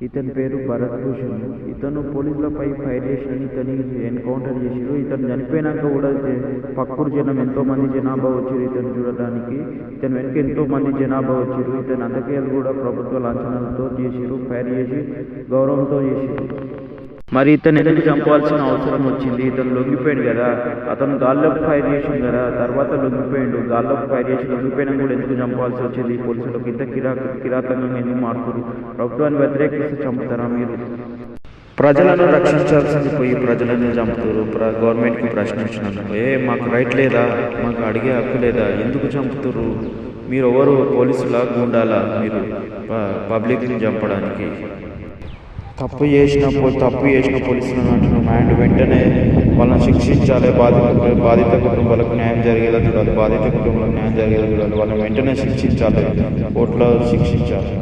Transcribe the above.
ఇతని పేరు భరత్ భూషణ్. ఇతను పోలీసులపై ఫైర్ చేసిన ఇతని ఎన్కౌంటర్ చేసిరు. ఇతను చనిపోయినాక కూడా పక్కూరు జనం ఎంతో మంది జనాభా వచ్చారు ఇతను చూడడానికి. ఇతని వెనక ఎంతో మంది జనాభా వచ్చారు. ఇతని అంత్యక్రియలు కూడా ప్రభుత్వ లాంఛనాలతో చేసిరు, ఫైర్ చేసి గౌరవంతో చేసిరు. మరి ఇతను ఎందుకు చంపాల్సిన అవసరం వచ్చింది? ఇతను లొంగిపోయాడు కదా, అతను గాల్లోకి ఫైర్ చేసింది కదా, తర్వాత లొంగిపోయాడు. గాల్లోకి ఫైర్ చేసి లొంగిపోయినా కూడా ఎందుకు చంపాల్సి వచ్చింది? పోలీసులకు ఇంత కిరాతకంగా ఎందుకు మారుతారు? ప్రభుత్వాన్ని వ్యతిరేకిస్తే చంపుతారా మీరు? ప్రజలను రక్షించాల్సింది పోయి ప్రజలను చంపుతారు. గవర్నమెంట్కి ప్రశ్నించినందుకు మాకు రైట్ లేదా, మాకు అడిగే హక్కు లేదా, ఎందుకు చంపుతారు? మీరు ఎవరు? పోలీసులా, గూండాలా మీరు పబ్లిక్ని చంపడానికి? తప్పు చేసిన పోలీసులను అంటున్నాం. అండ్ వెంటనే వాళ్ళని శిక్షించాలి. బాధిత కుటుంబాలకు న్యాయం జరిగేలా చూడాలి. బాధిత కుటుంబాలకు న్యాయం జరిగేలా చూడాలి. వాళ్ళని వెంటనే శిక్షించాలి, కోర్టులో శిక్షించాలి.